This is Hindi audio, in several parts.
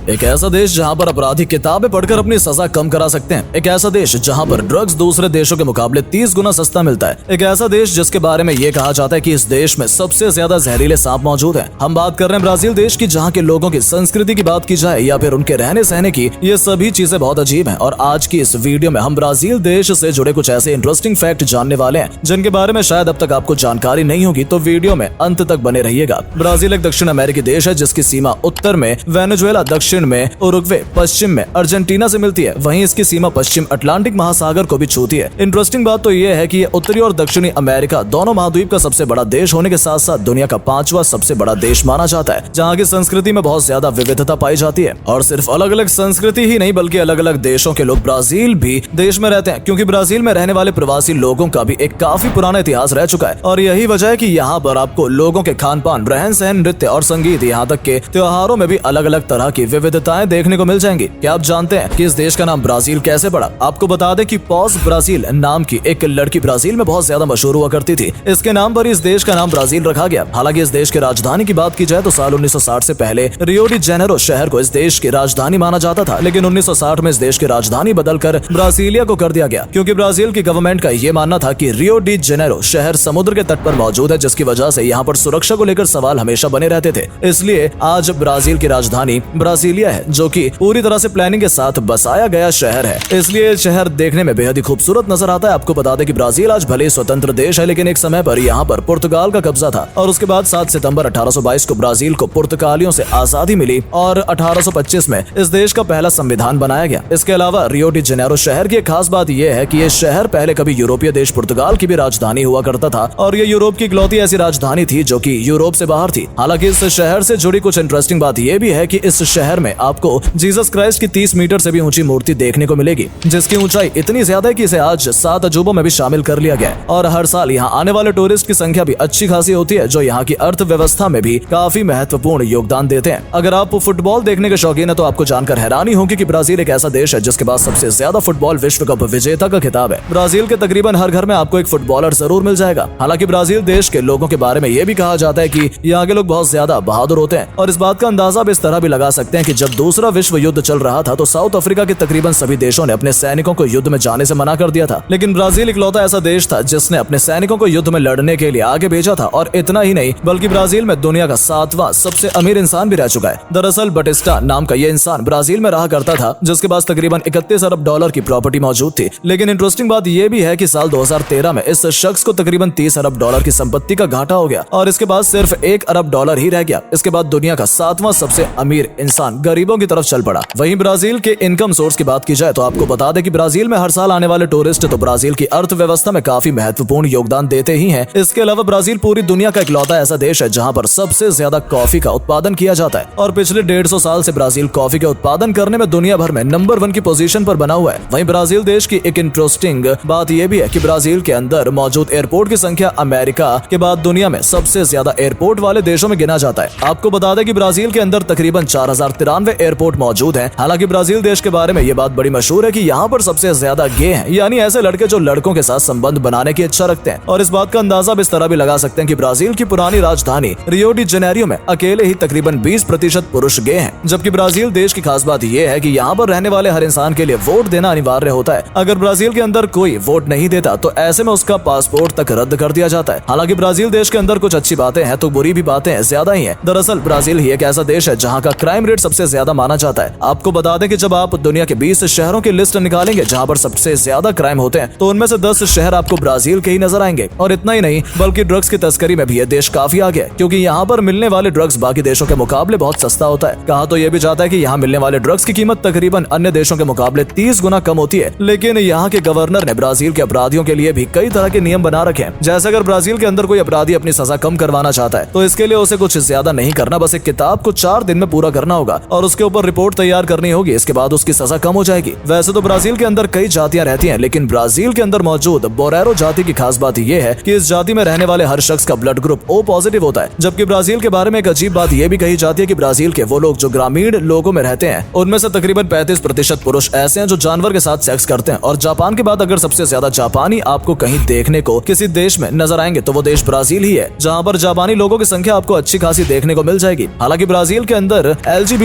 एक ऐसा देश जहां पर अपराधी किताबें पढ़कर अपनी सजा कम करा सकते हैं। एक ऐसा देश जहां पर ड्रग्स दूसरे देशों के मुकाबले 30 गुना सस्ता मिलता है। एक ऐसा देश जिसके बारे में ये कहा जाता है कि इस देश में सबसे ज्यादा जहरीले सांप मौजूद हैं। हम बात कर रहे हैं ब्राजील देश की, जहां के लोगों की संस्कृति की बात की जाए या फिर उनके रहने सहने की, ये सभी चीजें बहुत अजीब हैं। और आज की इस वीडियो में हम ब्राजील देश से जुड़े कुछ ऐसे इंटरेस्टिंग फैक्ट जानने वाले हैं जिनके बारे में शायद अब तक आपको जानकारी नहीं होगी, तो वीडियो में अंत तक बने रहिएगा। ब्राजील एक दक्षिण अमेरिकी देश है जिसकी सीमा उत्तर में वेनेजुएला, दक्षिण में उरुग्वे, पश्चिम में अर्जेंटीना से मिलती है। वहीं इसकी सीमा पश्चिम अटलांटिक महासागर को भी छूती है। इंटरेस्टिंग बात तो ये है कि ये उत्तरी और दक्षिणी अमेरिका दोनों महाद्वीप का सबसे बड़ा देश होने के साथ साथ दुनिया का 5वां सबसे बड़ा देश माना जाता है, जहाँ की संस्कृति में बहुत ज्यादा विविधता पाई जाती है। और सिर्फ अलग अलग संस्कृति ही नहीं बल्कि अलग अलग देशों के लोग ब्राजील भी देश में रहते हैं, क्योंकि ब्राजील में रहने वाले प्रवासी लोगों का भी एक काफी पुराना इतिहास रह चुका है। और यही वजह है कि यहाँ पर आपको लोगों के खान पान, रहन सहन, नृत्य और संगीत, यहाँ तक के त्योहारों में भी अलग अलग तरह की विविधताएं देखने को मिल जाएंगी। क्या आप जानते हैं कि इस देश का नाम ब्राजील कैसे पड़ा? आपको बता दें कि पॉज ब्राजील नाम की एक लड़की ब्राजील में बहुत ज्यादा मशहूर हुआ करती थी। इसके नाम पर इस देश का नाम ब्राजील रखा गया। हालांकि इस देश की राजधानी की बात की जाए तो साल 1960 से पहले रियो डी जेनेरो शहर को इस देश की राजधानी माना जाता था, लेकिन 1960 में इस देश की राजधानी बदलकर ब्राजीलिया को कर दिया गया, क्योंकि ब्राजील की गवर्नमेंट का यह मानना था कि रियो डी जेनेरो शहर समुद्र के तट पर मौजूद है, जिसकी वजह से यहाँ पर सुरक्षा को लेकर सवाल हमेशा बने रहते थे। इसलिए आज ब्राजील की राजधानी ब्राजीलिया है, जो कि पूरी तरह से प्लानिंग के साथ बसाया गया शहर है। इसलिए शहर देखने में बेहद ही खूबसूरत नजर आता है। आपको बता दें कि ब्राजील आज भले स्वतंत्र देश है, लेकिन एक समय पर यहाँ पर पुर्तगाल का कब्जा था और उसके बाद 7 सितंबर 1822 को ब्राजील को पुर्तगालियों से आजादी मिली और 1825 में इस देश का पहला संविधान बनाया गया। इसके अलावा रियो डी जेनेरो शहर की एक खास बात यह है कि यह शहर पहले कभी यूरोपीय देश पुर्तगाल की भी राजधानी हुआ करता था और ये यूरोप की इकलौती ऐसी राजधानी थी जो कि यूरोप से बाहर थी। हालांकि इस शहर से जुड़ी कुछ इंटरेस्टिंग बात यह भी है कि इस शहर में आपको जीसस क्राइस्ट की 30 मीटर से भी ऊंची मूर्ति देखने को मिलेगी, जिसकी ऊंचाई इतनी ज्यादा है कि इसे आज 7 अजूबों में भी शामिल कर लिया गया है। और हर साल यहाँ आने वाले टूरिस्ट की संख्या भी अच्छी खासी होती है, जो यहाँ की अर्थव्यवस्था में भी काफी महत्वपूर्ण योगदान देते हैं। अगर आप फुटबॉल देखने के शौकीन है तो आपको जानकर हैरानी होगी कि ब्राजील एक ऐसा देश है जिसके पास सबसे ज्यादा फुटबॉल विश्व कप विजेता का खिताब है। ब्राजील के तकरीबन हर घर में आपको एक फुटबॉलर जरूर मिल जाएगा। हालांकि ब्राजील देश के लोगों के बारे में यह भी कहा जाता है कि यहाँ के लोग बहुत ज्यादा बहादुर होते हैं, और इस बात का अंदाजा आप इस तरह भी लगा सकते हैं कि जब दूसरा विश्व युद्ध चल रहा था तो साउथ अफ्रीका के तकरीबन सभी देशों ने अपने सैनिकों को युद्ध में जाने से मना कर दिया था, लेकिन ब्राजील इकलौता ऐसा देश था जिसने अपने सैनिकों को युद्ध में लड़ने के लिए आगे भेजा था। और इतना ही नहीं बल्कि ब्राजील में दुनिया का 7वां सबसे अमीर इंसान भी रह चुका है। दरअसल बटिस्टा नाम का ये इंसान ब्राजील में रहा करता था, जिसके पास तकरीबन 31 अरब डॉलर की प्रॉपर्टी मौजूद थी। लेकिन इंटरेस्टिंग बात यह भी है कि साल 2013 में इस शख्स को तकरीबन 30 अरब डॉलर की संपत्ति का घाटा हो गया और इसके बाद सिर्फ 1 अरब डॉलर ही रह गया। इसके बाद दुनिया का 7वां सबसे अमीर इंसान गरीबों की तरफ चल पड़ा। वहीं ब्राजील के इनकम सोर्स की बात की जाए तो आपको बता दें कि ब्राजील में हर साल आने वाले टूरिस्ट तो ब्राजील की अर्थव्यवस्था में काफी महत्वपूर्ण योगदान देते ही हैं। इसके अलावा ब्राजील पूरी दुनिया का इकलौता ऐसा देश है जहां पर सबसे ज्यादा कॉफी का उत्पादन किया जाता है और पिछले 150 साल से ब्राजील कॉफी के उत्पादन करने में दुनिया भर में नंबर 1 की पोजीशन पर बना हुआ है। वहीं ब्राजील देश की एक इंटरेस्टिंग बात यह भी है कि ब्राजील के अंदर मौजूद एयरपोर्ट की संख्या अमेरिका के बाद दुनिया में सबसे ज्यादा एयरपोर्ट वाले देशों में गिना जाता है। आपको बता दें कि ब्राजील के अंदर तकरीबन 4093 एयरपोर्ट मौजूद हैं। हालांकि ब्राजील देश के बारे में यह बात बड़ी मशहूर है कि यहाँ पर सबसे ज्यादा गे हैं, यानी ऐसे लड़के जो लड़कों के साथ संबंध बनाने की इच्छा रखते हैं। और इस बात का अंदाजा इस तरह भी लगा सकते हैं कि ब्राजील की पुरानी राजधानी रियो डी जेनेरो में अकेले ही तकरीबन 20% पुरुष गे हैं। जबकि ब्राजील देश की खास बात यह है कि यहाँ पर रहने वाले हर इंसान के लिए वोट देना अनिवार्य होता है। अगर ब्राजील के अंदर कोई वोट नहीं देता तो ऐसे में उसका पासपोर्ट तक रद्द कर दिया जाता है। हालांकि ब्राजील देश के अंदर कुछ अच्छी बातें हैं तो बुरी भी बातें ज्यादा ही हैं। दरअसल ब्राजील ही एक ऐसा देश है जहाँ का क्राइम रेट सबसे ज्यादा माना जाता है। आपको बता दें कि जब आप दुनिया के 20 शहरों की लिस्ट निकालेंगे जहाँ पर सबसे ज्यादा क्राइम होते हैं तो उनमें से 10 शहर आपको ब्राजील के ही नजर आएंगे। और इतना ही नहीं बल्कि ड्रग्स की तस्करी में भी ये देश काफी आगे है, क्योंकि यहाँ पर मिलने वाले ड्रग्स बाकी देशों के मुकाबले बहुत सस्ता होता है। कहा तो ये भी जाता है कि यहाँ मिलने वाले ड्रग्स की कीमत तकरीबन अन्य देशों के मुकाबले 30 गुना कम होती है। लेकिन यहाँ के गवर्नर ने ब्राजील के अपराधियों के लिए भी कई तरह के नियम बना रखे हैं। जैसे अगर ब्राजील के अंदर कोई अपराधी अपनी सजा कम करवाना चाहता है तो इसके लिए उसे कुछ ज्यादा नहीं करना, बस एक किताब को 4 दिन में पूरा करना होगा और उसके ऊपर रिपोर्ट तैयार करनी होगी। इसके बाद उसकी सजा कम हो जाएगी। वैसे तो ब्राजील के अंदर कई जातियां रहती हैं, लेकिन ब्राजील के अंदर मौजूद बोरेरो जाति की खास बात यह है कि इस जाति में रहने वाले हर शख्स का ब्लड ग्रुप O पॉजिटिव होता है। जबकि ब्राजील के बारे में एक अजीब बात यह भी कही जाती है कि ब्राजील के वो लोग जो ग्रामीण लोगों में रहते हैं उनमें से तकरीबन 35% पुरुष ऐसे हैं जो जानवर के साथ सेक्स करते हैं। और जापान के बाद अगर सबसे ज्यादा जापानी आपको कहीं देखने को किसी देश में नजर आएंगे तो वो देश ब्राजील ही है, जहाँ पर जापानी लोगों की संख्या आपको अच्छी खासी देखने को मिल जाएगी। हालांकि ब्राजील के अंदर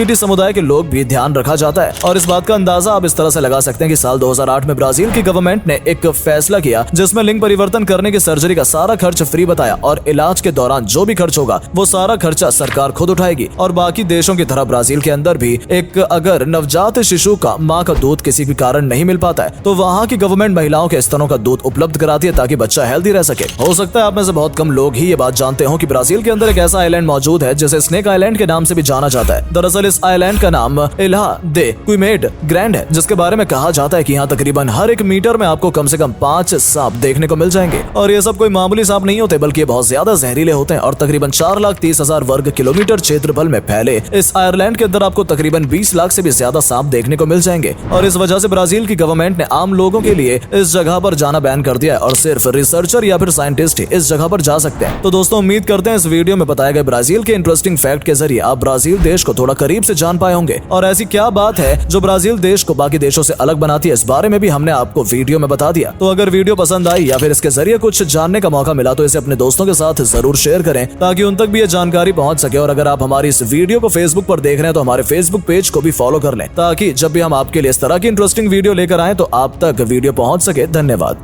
LGBT समुदाय के लोग भी ध्यान रखा जाता है। और इस बात का अंदाजा आप इस तरह से लगा सकते हैं कि साल 2008 में ब्राजील की गवर्नमेंट ने एक फैसला किया जिसमें लिंग परिवर्तन करने की सर्जरी का सारा खर्च फ्री बताया और इलाज के दौरान जो भी खर्च होगा वो सारा खर्चा सरकार खुद उठाएगी। और बाकी देशों की तरह ब्राजील के अंदर भी अगर नवजात शिशु का माँ का दूध किसी भी कारण नहीं मिल पाता है तो वहाँ की गवर्नमेंट महिलाओं के स्तनों का दूध उपलब्ध कराती है ताकि बच्चा हेल्दी रह सके। हो सकता है आप में से बहुत कम लोग ही ये बात जानते हो कि ब्राजील के अंदर एक ऐसा आइलैंड मौजूद है जिसे स्नेक आइलैंड के नाम से भी जाना जाता है। दरअसल इस आइलैंड का नाम इल्हा दे क्विमेड ग्रैंड है, जिसके बारे में कहा जाता है कि यहाँ तकरीबन हर 1 मीटर में आपको कम से कम 5 सांप देखने को मिल जाएंगे। और ये सब कोई मामूली सांप नहीं होते बल्कि बहुत ज्यादा जहरीले होते हैं और तकरीबन 4,30,000 वर्ग किलोमीटर क्षेत्रफल में फैले इस आयरलैंड के अंदर आपको तकरीबन 20 लाख से भी ज्यादा सांप देखने को मिल जाएंगे। और इस वजह से ब्राजील की गवर्नमेंट ने आम लोगों के लिए इस जगह पर जाना बैन कर दिया है और सिर्फ रिसर्चर या फिर साइंटिस्ट ही इस जगह पर जा सकते हैं। तो दोस्तों उम्मीद करते हैं इस वीडियो में बताए गए ब्राजील के इंटरेस्टिंग फैक्ट के जरिए आप ब्राजील देश को थोड़ा करीब से जान पाए होंगे। और ऐसी क्या बात है जो ब्राजील देश को बाकी देशों से अलग बनाती है, इस बारे में भी हमने आपको वीडियो में बता दिया। तो अगर वीडियो पसंद आई या फिर इसके जरिए कुछ जानने का मौका मिला तो इसे अपने दोस्तों के साथ जरूर शेयर करें ताकि उन तक भी ये जानकारी पहुंच सके। और अगर आप हमारी इस वीडियो को फेसबुक पर देख रहे हैं तो हमारे फेसबुक पेज को भी फॉलो कर लें ताकि जब भी हम आपके लिए इस तरह की इंटरेस्टिंग वीडियो लेकर आए तो आप तक वीडियो पहुंच सके। धन्यवाद।